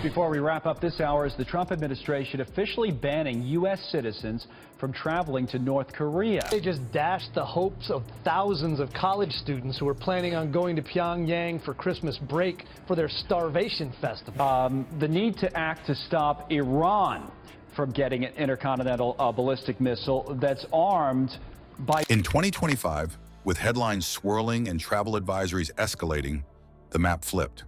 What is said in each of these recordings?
before we wrap up this hour is the Trump administration officially banning U.S. citizens from traveling to North Korea. They just dashed the hopes of thousands of college students who were planning on going to Pyongyang for Christmas break for their starvation festival. The need to act to stop Iran from getting an intercontinental ballistic missile that's armed by... In 2025, with headlines swirling and travel advisories escalating, the map flipped.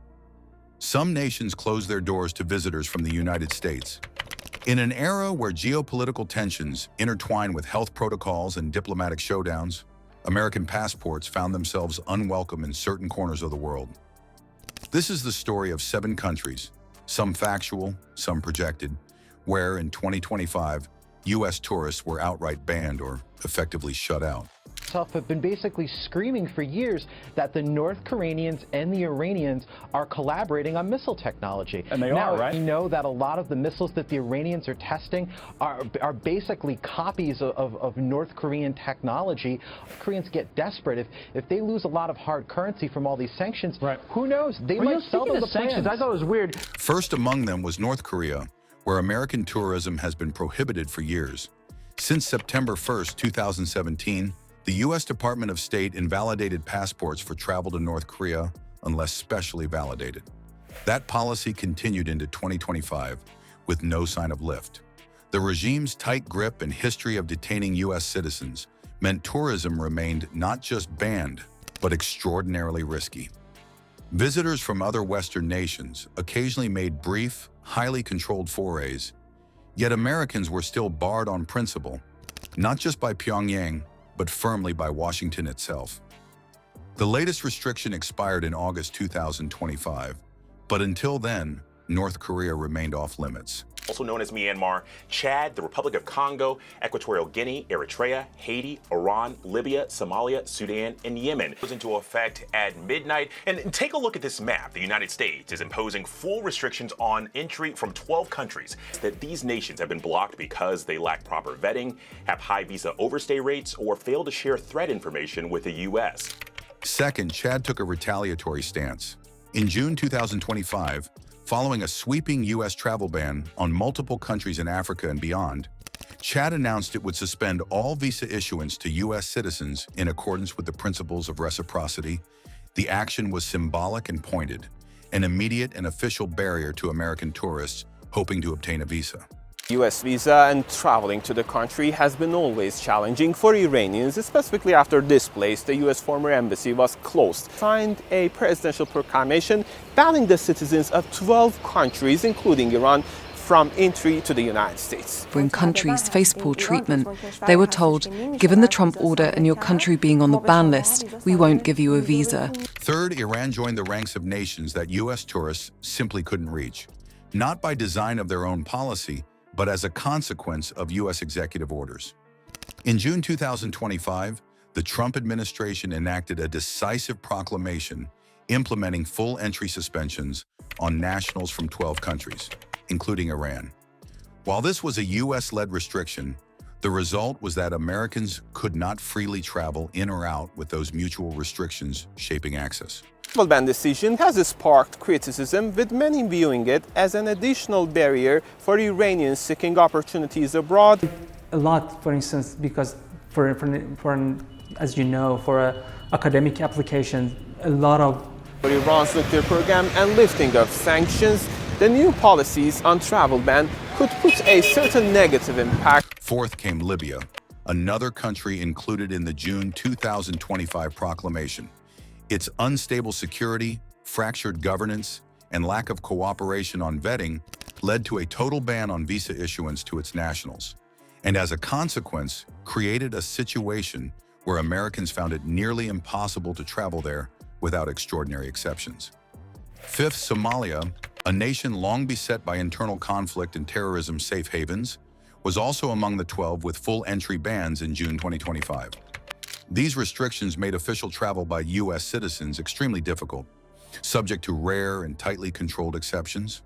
Some nations closed their doors to visitors from the United States. In an era where geopolitical tensions intertwine with health protocols and diplomatic showdowns, American passports found themselves unwelcome in certain corners of the world. This is the story of 7 countries, some factual, some projected, where in 2025, U.S. tourists were outright banned or effectively shut out. Have been basically screaming for years that the North Koreans and the Iranians are collaborating on missile technology. And they now, are, right? We know that a lot of the missiles that the Iranians are testing are basically copies of North Korean technology. Koreans get desperate. If they lose a lot of hard currency from all these sanctions, right, who knows? They might sell them the sanctions. plans. I thought it was weird. First among them was North Korea, where American tourism has been prohibited for years. Since September 1st, 2017, the U.S. Department of State invalidated passports for travel to North Korea unless specially validated. That policy continued into 2025 with no sign of lift. The regime's tight grip and history of detaining U.S. citizens meant tourism remained not just banned, but extraordinarily risky. Visitors from other Western nations occasionally made brief, highly controlled forays, yet Americans were still barred on principle, not just by Pyongyang, but firmly by Washington itself. The latest restriction expired in August 2025, but until then, North Korea remained off limits. Also known as Myanmar, Chad, the Republic of Congo, Equatorial Guinea, Eritrea, Haiti, Iran, Libya, Somalia, Sudan, and Yemen goes into effect at midnight. And take a look at this map. The United States is imposing full restrictions on entry from 12 countries. That these nations have been blocked because they lack proper vetting, have high visa overstay rates, or fail to share threat information with the U.S. Second, Chad took a retaliatory stance. In June 2025, following a sweeping U.S. travel ban on multiple countries in Africa and beyond, Chad announced it would suspend all visa issuance to U.S. citizens in accordance with the principles of reciprocity. The action was symbolic and pointed, an immediate and official barrier to American tourists hoping to obtain a visa. U.S. visa and traveling to the country has been always challenging for Iranians, specifically after this place, the U.S. former embassy was closed. Signed a presidential proclamation banning the citizens of 12 countries, including Iran, from entry to the United States. When countries face poor treatment, they were told, given the Trump order and your country being on the ban list, we won't give you a visa. Third, Iran joined the ranks of nations that U.S. tourists simply couldn't reach, not by design of their own policy, but as a consequence of U.S. executive orders. In June 2025, the Trump administration enacted a decisive proclamation implementing full entry suspensions on nationals from 12 countries, including Iran. While this was a U.S.-led restriction, the result was that Americans could not freely travel in or out with those mutual restrictions shaping access. The travel ban decision has sparked criticism, with many viewing it as an additional barrier for Iranians seeking opportunities abroad. A lot, for instance, because as you know, for an academic application, a lot of... For Iran's nuclear program and lifting of sanctions, the new policies on travel ban could put a certain negative impact. Fourth came Libya, another country included in the June 2025 proclamation. Its unstable security, fractured governance, and lack of cooperation on vetting led to a total ban on visa issuance to its nationals, and as a consequence, created a situation where Americans found it nearly impossible to travel there without extraordinary exceptions. Fifth, Somalia, a nation long beset by internal conflict and terrorism safe havens, was also among the 12 with full entry bans in June 2025. These restrictions made official travel by U.S. citizens extremely difficult, subject to rare and tightly controlled exceptions.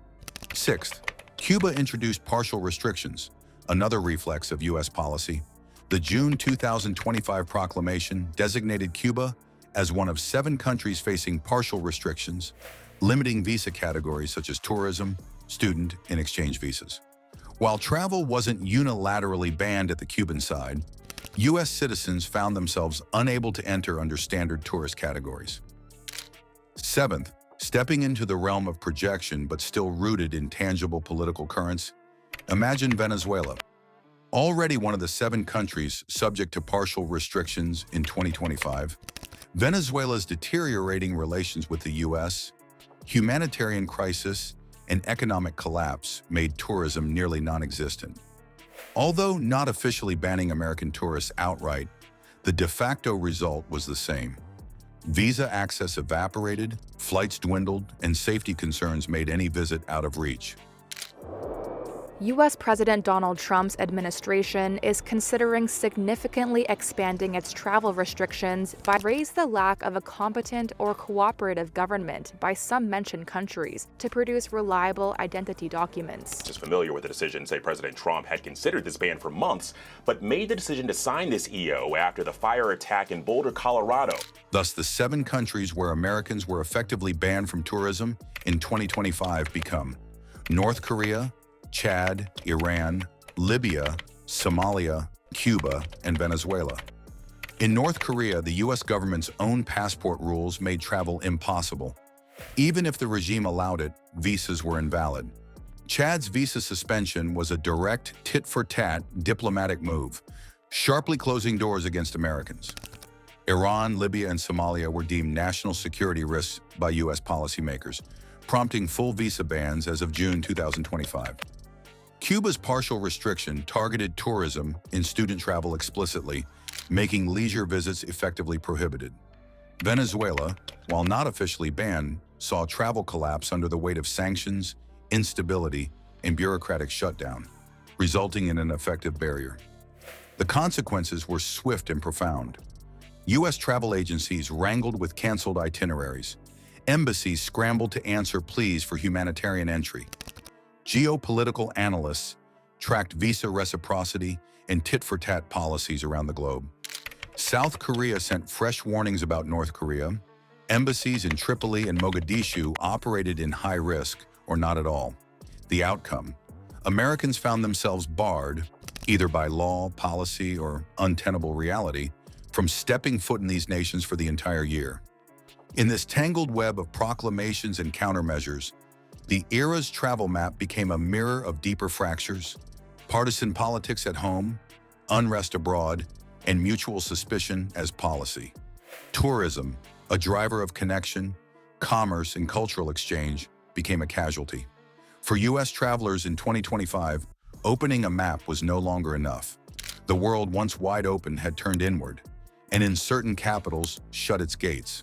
Sixth, Cuba introduced partial restrictions, another reflex of U.S. policy. The June 2025 proclamation designated Cuba as one of 7 countries facing partial restrictions, limiting visa categories such as tourism, student, and exchange visas. While travel wasn't unilaterally banned at the Cuban side, U.S. citizens found themselves unable to enter under standard tourist categories. Seventh, stepping into the realm of projection but still rooted in tangible political currents, imagine Venezuela. Already one of the 7 countries subject to partial restrictions in 2025, Venezuela's deteriorating relations with the U.S., humanitarian crisis, and economic collapse made tourism nearly non-existent. Although not officially banning American tourists outright, the de facto result was the same. Visa access evaporated, flights dwindled, and safety concerns made any visit out of reach. U.S. President Donald Trump's administration is considering significantly expanding its travel restrictions by raise the lack of a competent or cooperative government by some mentioned countries to produce reliable identity documents. Just familiar with the decision, say President Trump had considered this ban for months, but made the decision to sign this EO after the fire attack in Boulder, Colorado. Thus, the 7 countries where Americans were effectively banned from tourism in 2025 become North Korea, Chad, Iran, Libya, Somalia, Cuba, and Venezuela. In North Korea, the U.S. government's own passport rules made travel impossible. Even if the regime allowed it, visas were invalid. Chad's visa suspension was a direct tit-for-tat diplomatic move, sharply closing doors against Americans. Iran, Libya, and Somalia were deemed national security risks by U.S. policymakers, prompting full visa bans as of June 2025. Cuba's partial restriction targeted tourism and student travel explicitly, making leisure visits effectively prohibited. Venezuela, while not officially banned, saw travel collapse under the weight of sanctions, instability, and bureaucratic shutdown, resulting in an effective barrier. The consequences were swift and profound. U.S. travel agencies wrangled with canceled itineraries. Embassies scrambled to answer pleas for humanitarian entry. Geopolitical analysts tracked visa reciprocity and tit-for-tat policies around the globe. South Korea sent fresh warnings about North Korea. Embassies in Tripoli and Mogadishu operated in high risk or not at all. The outcome: Americans found themselves barred, either by law, policy, or untenable reality, from stepping foot in these nations for the entire year. In this tangled web of proclamations and countermeasures, the era's travel map became a mirror of deeper fractures, partisan politics at home, unrest abroad, and mutual suspicion as policy. Tourism, a driver of connection, commerce, and cultural exchange, became a casualty. For U.S. travelers in 2025, opening a map was no longer enough. The world once wide open had turned inward, and in certain capitals shut its gates.